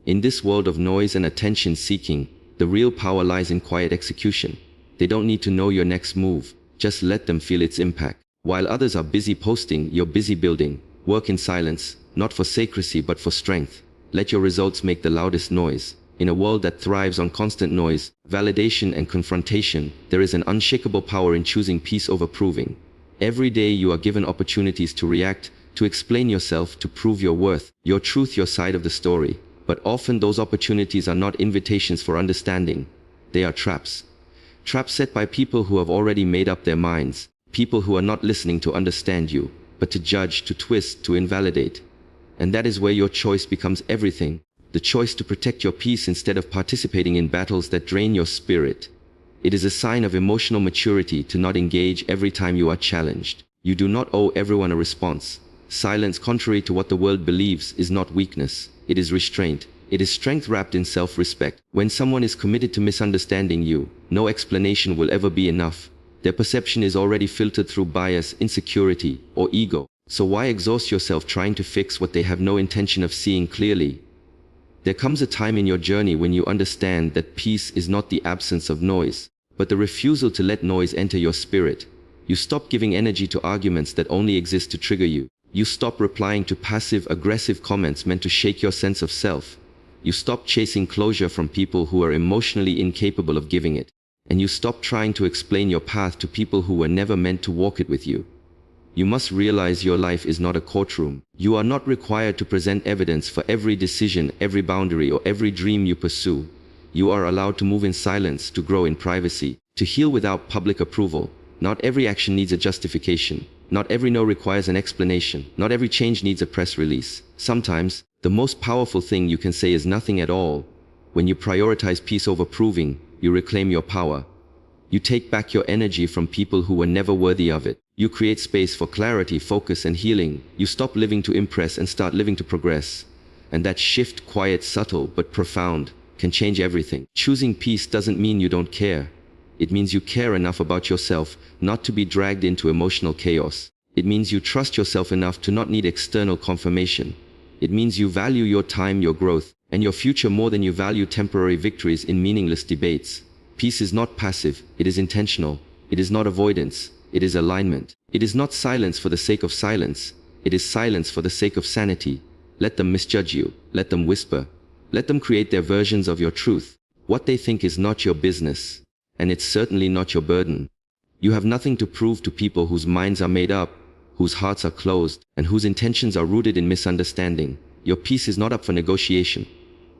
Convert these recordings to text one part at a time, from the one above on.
In this world of noise and attention seeking, the real power lies in quiet execution. They don't need to know your next move, just let them feel its impact. While others are busy posting, you're busy building. Work in silence, not for secrecy but for strength. Let your results make the loudest noise. In a world that thrives on constant noise, validation and confrontation, there is an unshakable power in choosing peace over proving. Every day you are given opportunities to react, to explain yourself, to prove your worth, your truth, your side of the story. But often those opportunities are not invitations for understanding. They are traps. Traps set by people who have already made up their minds. People who are not listening to understand you, but to judge, to twist, to invalidate. And that is where your choice becomes everything. The choice to protect your peace instead of participating in battles that drain your spirit. It is a sign of emotional maturity to not engage every time you are challenged. You do not owe everyone a response. Silence, contrary to what the world believes, is not weakness. It is restraint. It is strength wrapped in self-respect. When someone is committed to misunderstanding you, no explanation will ever be enough. Their perception is already filtered through bias, insecurity, or ego. So why exhaust yourself trying to fix what they have no intention of seeing clearly? There comes a time in your journey when you understand that peace is not the absence of noise, but the refusal to let noise enter your spirit. You stop giving energy to arguments that only exist to trigger you. You stop replying to passive-aggressive comments meant to shake your sense of self. You stop chasing closure from people who are emotionally incapable of giving it. And you stop trying to explain your path to people who were never meant to walk it with you. You must realize your life is not a courtroom. You are not required to present evidence for every decision, every boundary, or every dream you pursue. You are allowed to move in silence, to grow in privacy, to heal without public approval. Not every action needs a justification. Not every no requires an explanation. Not every change needs a press release. Sometimes, the most powerful thing you can say is nothing at all. When you prioritize peace over proving, you reclaim your power. You take back your energy from people who were never worthy of it. You create space for clarity, focus, and healing. You stop living to impress and start living to progress. And that shift, quiet, subtle, but profound, can change everything. Choosing peace doesn't mean you don't care. It means you care enough about yourself not to be dragged into emotional chaos. It means you trust yourself enough to not need external confirmation. It means you value your time, your growth, and your future more than you value temporary victories in meaningless debates. Peace is not passive, it is intentional. It is not avoidance, it is alignment. It is not silence for the sake of silence. It is silence for the sake of sanity. Let them misjudge you. Let them whisper. Let them create their versions of your truth. What they think is not your business. And it's certainly not your burden. You have nothing to prove to people whose minds are made up, whose hearts are closed, and whose intentions are rooted in misunderstanding. Your peace is not up for negotiation.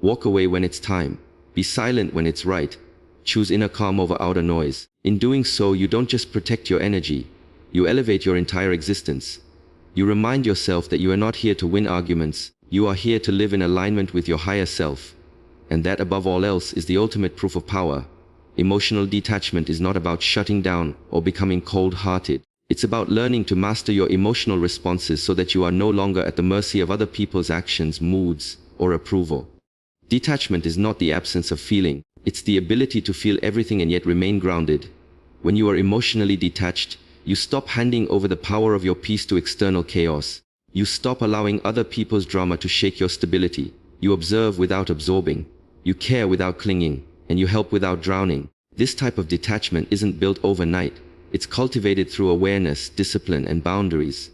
Walk away when it's time. Be silent when it's right. Choose inner calm over outer noise. In doing so, you don't just protect your energy. You elevate your entire existence. You remind yourself that you are not here to win arguments. You are here to live in alignment with your higher self. And that, above all else, is the ultimate proof of power. Emotional detachment is not about shutting down or becoming cold-hearted. It's about learning to master your emotional responses so that you are no longer at the mercy of other people's actions, moods, or approval. Detachment is not the absence of feeling. It's the ability to feel everything and yet remain grounded. When you are emotionally detached, you stop handing over the power of your peace to external chaos. You stop allowing other people's drama to shake your stability. You observe without absorbing. You care without clinging. And you help without drowning. This type of detachment isn't built overnight. It's cultivated through awareness, discipline, and boundaries.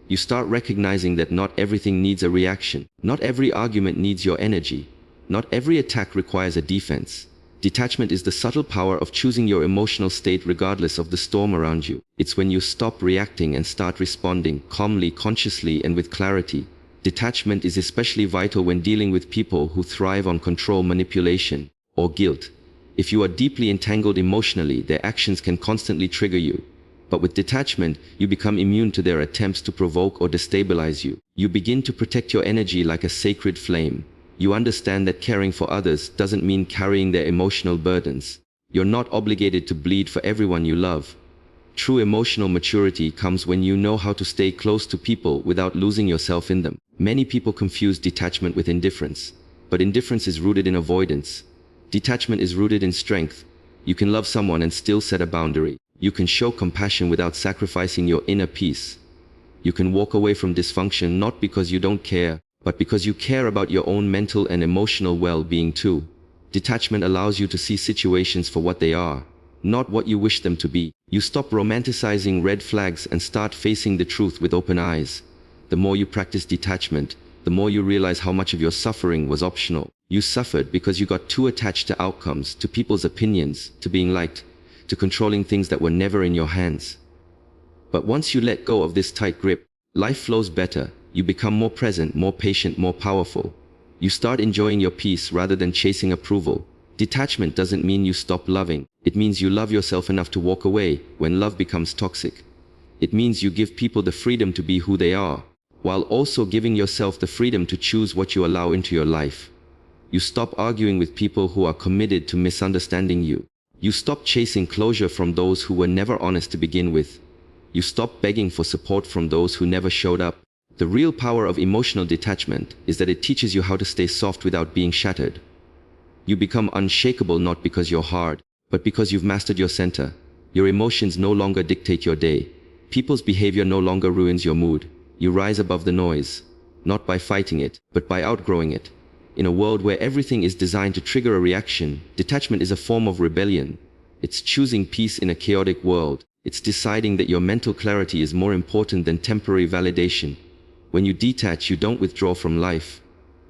You start recognizing that not everything needs a reaction. Not every argument needs your energy. Not every attack requires a defense. Detachment is the subtle power of choosing your emotional state regardless of the storm around you. It's when you stop reacting and start responding calmly, consciously, and with clarity. Detachment is especially vital when dealing with people who thrive on control, manipulation, or guilt. If you are deeply entangled emotionally, their actions can constantly trigger you. But with detachment, you become immune to their attempts to provoke or destabilize you. You begin to protect your energy like a sacred flame. You understand that caring for others doesn't mean carrying their emotional burdens. You're not obligated to bleed for everyone you love. True emotional maturity comes when you know how to stay close to people without losing yourself in them. Many people confuse detachment with indifference, but indifference is rooted in avoidance. Detachment is rooted in strength. You can love someone and still set a boundary. You can show compassion without sacrificing your inner peace. You can walk away from dysfunction not because you don't care, but because you care about your own mental and emotional well-being too. Detachment allows you to see situations for what they are, not what you wish them to be. You stop romanticizing red flags and start facing the truth with open eyes. The more you practice detachment, the more you realize how much of your suffering was optional. You suffered because you got too attached to outcomes, to people's opinions, to being liked, to controlling things that were never in your hands. But once you let go of this tight grip, life flows better. You become more present, more patient, more powerful. You start enjoying your peace rather than chasing approval. Detachment doesn't mean you stop loving. It means you love yourself enough to walk away when love becomes toxic. It means you give people the freedom to be who they are, while also giving yourself the freedom to choose what you allow into your life. You stop arguing with people who are committed to misunderstanding you. You stop chasing closure from those who were never honest to begin with. You stop begging for support from those who never showed up. The real power of emotional detachment is that it teaches you how to stay soft without being shattered. You become unshakable not because you're hard, but because you've mastered your center. Your emotions no longer dictate your day. People's behavior no longer ruins your mood. You rise above the noise, not by fighting it, but by outgrowing it. In a world where everything is designed to trigger a reaction, detachment is a form of rebellion. It's choosing peace in a chaotic world. It's deciding that your mental clarity is more important than temporary validation. When you detach, you don't withdraw from life.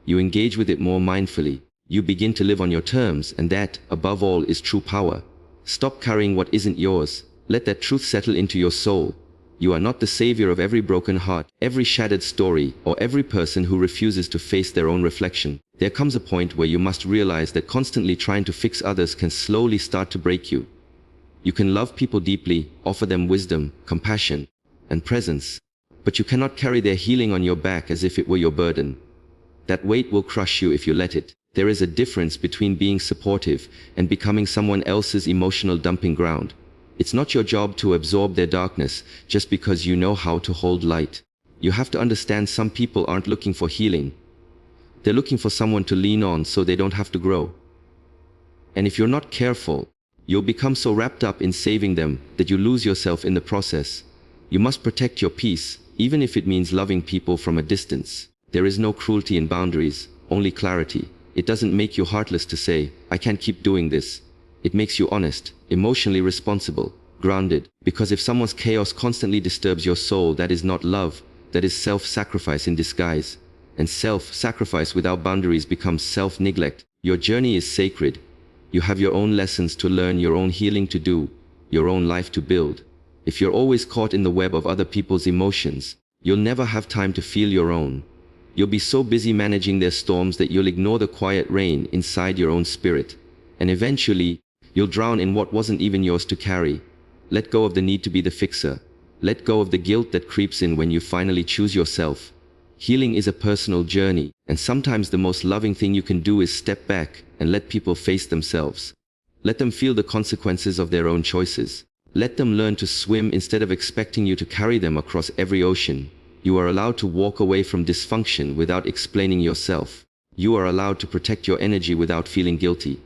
You engage with it more mindfully. You begin to live on your terms, and that, above all, is true power. Stop carrying what isn't yours. Let that truth settle into your soul. You are not the savior of every broken heart, every shattered story, or every person who refuses to face their own reflection. There comes a point where you must realize that constantly trying to fix others can slowly start to break you. You can love people deeply, offer them wisdom, compassion, and presence, but you cannot carry their healing on your back as if it were your burden. That weight will crush you if you let it. There is a difference between being supportive and becoming someone else's emotional dumping ground. It's not your job to absorb their darkness just because you know how to hold light. You have to understand some people aren't looking for healing. They're looking for someone to lean on so they don't have to grow. And if you're not careful, you'll become so wrapped up in saving them that you lose yourself in the process. You must protect your peace, even if it means loving people from a distance. There is no cruelty in boundaries, only clarity. It doesn't make you heartless to say, I can't keep doing this. It makes you honest, emotionally responsible, grounded. Because if someone's chaos constantly disturbs your soul, that is not love, that is self-sacrifice in disguise. And self-sacrifice without boundaries becomes self-neglect. Your journey is sacred. You have your own lessons to learn, your own healing to do, your own life to build. If you're always caught in the web of other people's emotions, you'll never have time to feel your own. You'll be so busy managing their storms that you'll ignore the quiet rain inside your own spirit. And eventually, you'll drown in what wasn't even yours to carry. Let go of the need to be the fixer. Let go of the guilt that creeps in when you finally choose yourself. Healing is a personal journey, and sometimes the most loving thing you can do is step back and let people face themselves. Let them feel the consequences of their own choices. Let them learn to swim instead of expecting you to carry them across every ocean. You are allowed to walk away from dysfunction without explaining yourself. You are allowed to protect your energy without feeling guilty.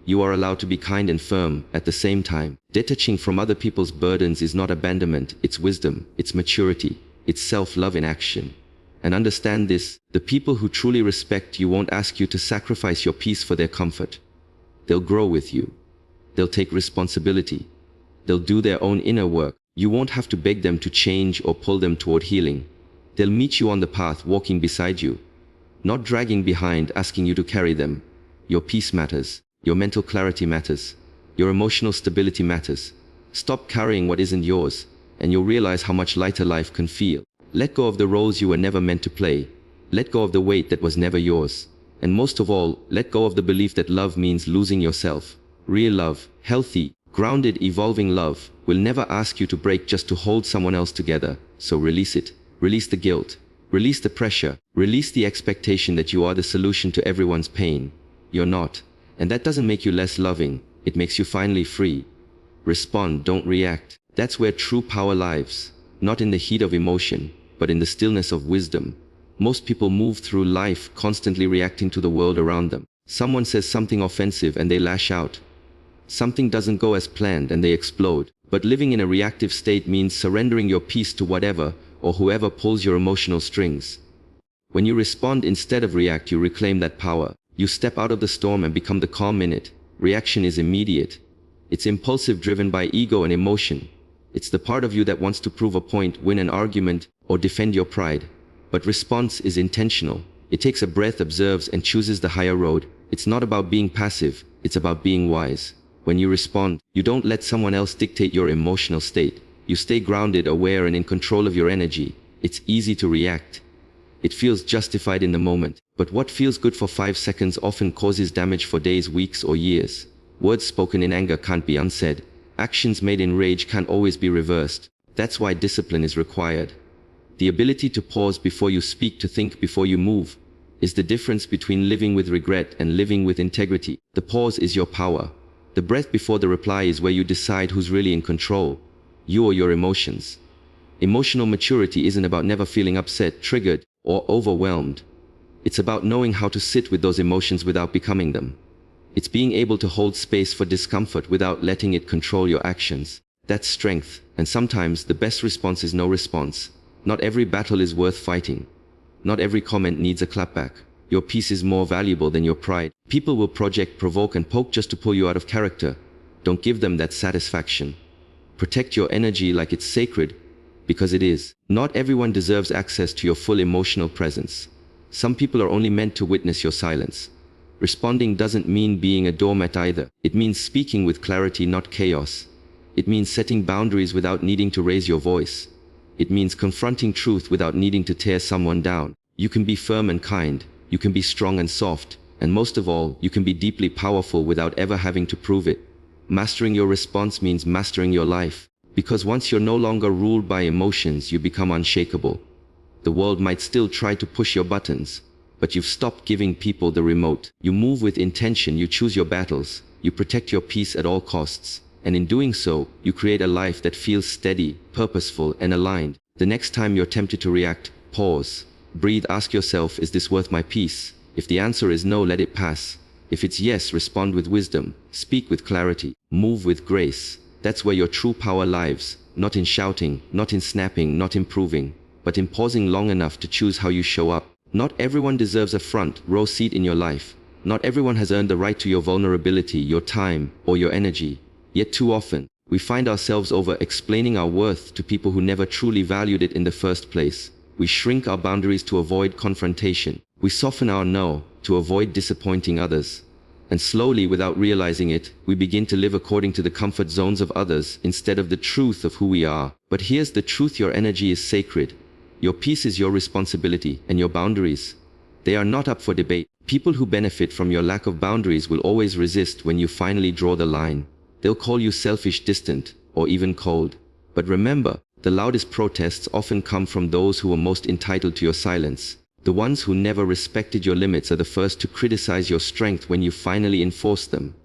You are allowed to be kind and firm at the same time. Detaching from other people's burdens is not abandonment, it's wisdom, it's maturity, it's self-love in action. And understand this, the people who truly respect you won't ask you to sacrifice your peace for their comfort. They'll grow with you. They'll take responsibility. They'll do their own inner work. You won't have to beg them to change or pull them toward healing. They'll meet you on the path, walking beside you, not dragging behind, asking you to carry them. Your peace matters. Your mental clarity matters. Your emotional stability matters. Stop carrying what isn't yours, and you'll realize how much lighter life can feel. Let go of the roles you were never meant to play. Let go of the weight that was never yours. And most of all, let go of the belief that love means losing yourself. Real love, healthy, grounded, evolving love, will never ask you to break just to hold someone else together. So release it. Release the guilt. Release the pressure. Release the expectation that you are the solution to everyone's pain. You're not. And that doesn't make you less loving. It makes you finally free. Respond, don't react. That's where true power lies. Not in the heat of emotion, but in the stillness of wisdom. Most people move through life constantly reacting to the world around them. Someone says something offensive and they lash out. Something doesn't go as planned and they explode. But living in a reactive state means surrendering your peace to whatever or whoever pulls your emotional strings. When you respond instead of react, you reclaim that power. You step out of the storm and become the calm in it. Reaction is immediate. It's impulsive, driven by ego and emotion. It's the part of you that wants to prove a point, win an argument, or defend your pride. But response is intentional. It takes a breath, observes, and chooses the higher road. It's not about being passive, it's about being wise. When you respond, you don't let someone else dictate your emotional state. You stay grounded, aware, and in control of your energy. It's easy to react. It feels justified in the moment. But what feels good for 5 seconds often causes damage for days, weeks, or years. Words spoken in anger can't be unsaid. Actions made in rage can't always be reversed. That's why discipline is required. The ability to pause before you speak, to think before you move, is the difference between living with regret and living with integrity. The pause is your power. The breath before the reply is where you decide who's really in control, you or your emotions. Emotional maturity isn't about never feeling upset, triggered, or overwhelmed. It's about knowing how to sit with those emotions without becoming them. It's being able to hold space for discomfort without letting it control your actions. That's strength, and sometimes the best response is no response. Not every battle is worth fighting. Not every comment needs a clapback. Your peace is more valuable than your pride. People will project, provoke, and poke just to pull you out of character. Don't give them that satisfaction. Protect your energy like it's sacred, because it is. Not everyone deserves access to your full emotional presence. Some people are only meant to witness your silence. Responding doesn't mean being a doormat either. It means speaking with clarity, not chaos. It means setting boundaries without needing to raise your voice. It means confronting truth without needing to tear someone down. You can be firm and kind. You can be strong and soft. And most of all, you can be deeply powerful without ever having to prove it. Mastering your response means mastering your life. Because once you're no longer ruled by emotions, you become unshakable. The world might still try to push your buttons, but you've stopped giving people the remote. You move with intention, you choose your battles, you protect your peace at all costs. And in doing so, you create a life that feels steady, purposeful, and aligned. The next time you're tempted to react, pause, breathe, ask yourself, is this worth my peace? If the answer is no, let it pass. If it's yes, respond with wisdom, speak with clarity, move with grace. That's where your true power lives, not in shouting, not in snapping, not in proving, but in pausing long enough to choose how you show up. Not everyone deserves a front row seat in your life. Not everyone has earned the right to your vulnerability, your time, or your energy. Yet too often, we find ourselves over-explaining our worth to people who never truly valued it in the first place. We shrink our boundaries to avoid confrontation. We soften our no to avoid disappointing others. And slowly, without realizing it, we begin to live according to the comfort zones of others instead of the truth of who we are. But here's the truth: your energy is sacred. Your peace is your responsibility, and your boundaries, they are not up for debate. People who benefit from your lack of boundaries will always resist when you finally draw the line. They'll call you selfish, distant, or even cold. But remember, the loudest protests often come from those who are most entitled to your silence. The ones who never respected your limits are the first to criticize your strength when you finally enforce them.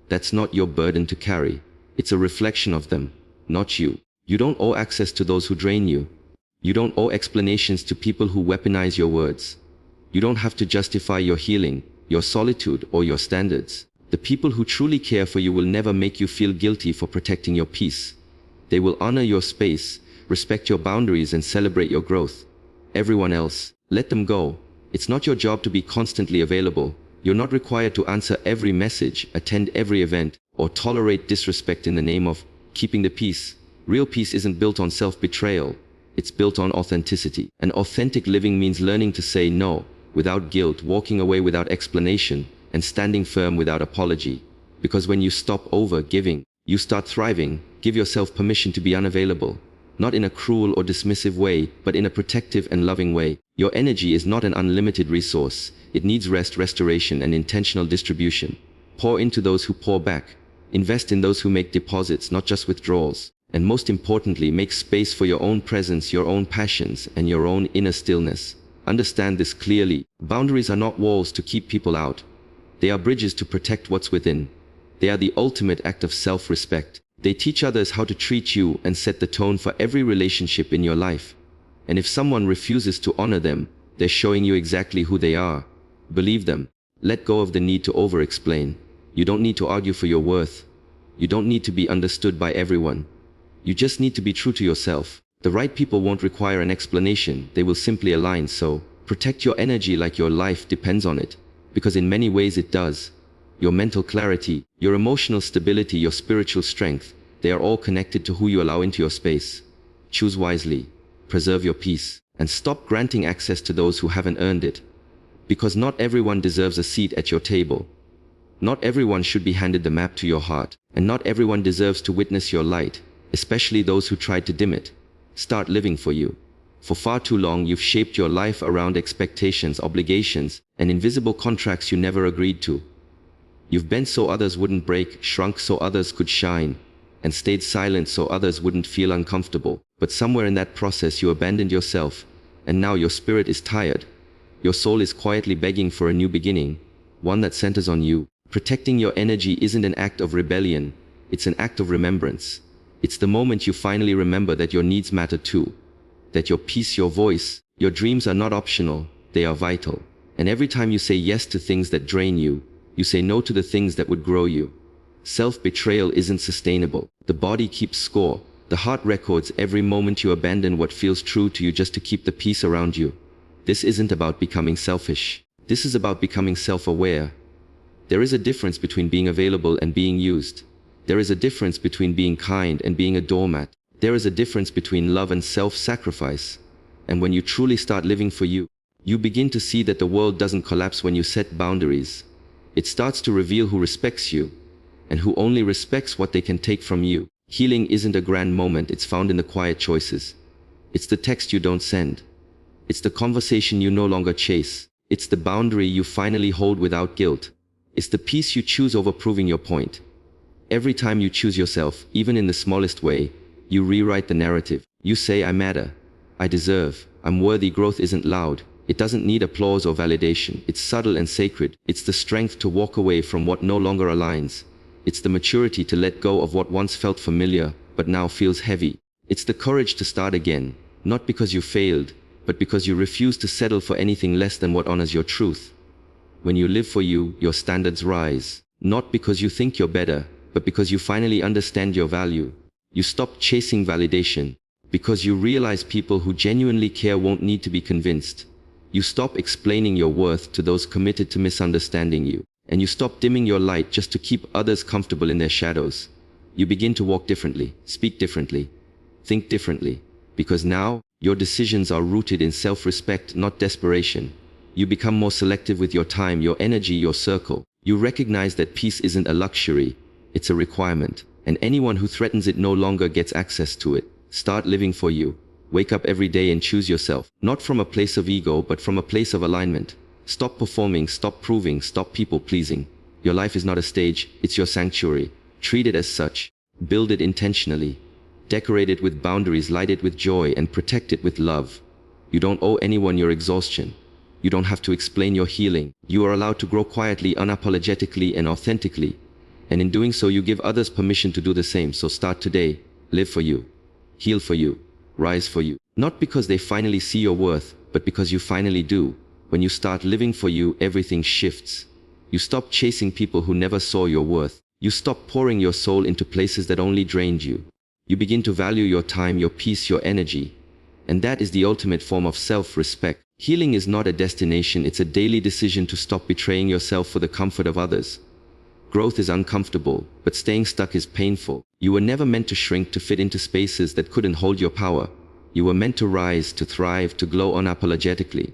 That's not your burden to carry. It's a reflection of them, not you. You don't owe access to those who drain you. You don't owe explanations to people who weaponize your words. You don't have to justify your healing, your solitude, or your standards. The people who truly care for you will never make you feel guilty for protecting your peace. They will honor your space, respect your boundaries, and celebrate your growth. Everyone else, let them go. It's not your job to be constantly available. You're not required to answer every message, attend every event, or tolerate disrespect in the name of keeping the peace. Real peace isn't built on self-betrayal. It's built on authenticity. And authentic living means learning to say no without guilt, walking away without explanation, and standing firm without apology. Because when you stop over-giving, you start thriving. Give yourself permission to be unavailable. Not in a cruel or dismissive way, but in a protective and loving way. Your energy is not an unlimited resource. It needs rest, restoration, and intentional distribution. Pour into those who pour back. Invest in those who make deposits, not just withdrawals. And most importantly, make space for your own presence, your own passions, and your own inner stillness. Understand this clearly. Boundaries are not walls to keep people out. They are bridges to protect what's within. They are the ultimate act of self-respect. They teach others how to treat you and set the tone for every relationship in your life. And if someone refuses to honor them, they're showing you exactly who they are. Believe them. Let go of the need to over-explain. You don't need to argue for your worth. You don't need to be understood by everyone. You just need to be true to yourself. The right people won't require an explanation. They will simply align. So, Protect your energy like your life depends on it, because in many ways it does. Your mental clarity, your emotional stability, your spiritual strength, they are all connected to who you allow into your space. Choose wisely, preserve your peace, and stop granting access to those who haven't earned it. Because not everyone deserves a seat at your table. Not everyone should be handed the map to your heart, and not everyone deserves to witness your light, especially those who tried to dim it. Start living for you. For far too long you've shaped your life around expectations, obligations, and invisible contracts you never agreed to. You've bent so others wouldn't break, shrunk so others could shine, and stayed silent so others wouldn't feel uncomfortable. But somewhere in that process you abandoned yourself, and now your spirit is tired. Your soul is quietly begging for a new beginning, one that centers on you. Protecting your energy isn't an act of rebellion, it's an act of remembrance. It's the moment you finally remember that your needs matter too. That your peace, your voice, your dreams are not optional, they are vital. And every time you say yes to things that drain you, you say no to the things that would grow you. Self-betrayal isn't sustainable. The body keeps score. The heart records every moment you abandon what feels true to you just to keep the peace around you. This isn't about becoming selfish. This is about becoming self-aware. There is a difference between being available and being used. There is a difference between being kind and being a doormat. There is a difference between love and self-sacrifice. And when you truly start living for you, you begin to see that the world doesn't collapse when you set boundaries. It starts to reveal who respects you, and who only respects what they can take from you. Healing isn't a grand moment, it's found in the quiet choices. It's the text you don't send. It's the conversation you no longer chase. It's the boundary you finally hold without guilt. It's the peace you choose over proving your point. Every time you choose yourself, even in the smallest way, you rewrite the narrative. You say, I matter, I deserve, I'm worthy. Growth isn't loud. It doesn't need applause or validation. It's subtle and sacred. It's the strength to walk away from what no longer aligns. It's the maturity to let go of what once felt familiar, but now feels heavy. It's the courage to start again, not because you failed, but because you refuse to settle for anything less than what honors your truth. When you live for you, your standards rise. Not because you think you're better, but because you finally understand your value. You stop chasing validation, because you realize people who genuinely care won't need to be convinced. You stop explaining your worth to those committed to misunderstanding you. And you stop dimming your light just to keep others comfortable in their shadows. You begin to walk differently, speak differently, think differently. Because now, your decisions are rooted in self-respect, not desperation. You become more selective with your time, your energy, your circle. You recognize that peace isn't a luxury, it's a requirement. And anyone who threatens it no longer gets access to it. Start living for you. Wake up every day and choose yourself. Not from a place of ego, but from a place of alignment. Stop performing, stop proving, stop people-pleasing. Your life is not a stage, it's your sanctuary. Treat it as such. Build it intentionally. Decorate it with boundaries, light it with joy, and protect it with love. You don't owe anyone your exhaustion. You don't have to explain your healing. You are allowed to grow quietly, unapologetically, and authentically. And in doing so, you give others permission to do the same. So start today. Live for you. Heal for you. Rise for you. Not because they finally see your worth, but because you finally do. When you start living for you, everything shifts. You stop chasing people who never saw your worth. You stop pouring your soul into places that only drained you. You begin to value your time, your peace, your energy. And that is the ultimate form of self-respect. Healing is not a destination, it's a daily decision to stop betraying yourself for the comfort of others. Growth is uncomfortable, but staying stuck is painful. You were never meant to shrink to fit into spaces that couldn't hold your power. You were meant to rise, to thrive, to glow unapologetically.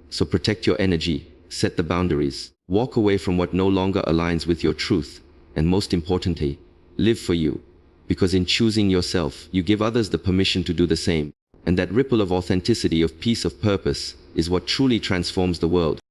So protect your energy, set the boundaries, walk away from what no longer aligns with your truth, and most importantly, live for you. Because in choosing yourself, you give others the permission to do the same. And that ripple of authenticity, of peace, of purpose, is what truly transforms the world.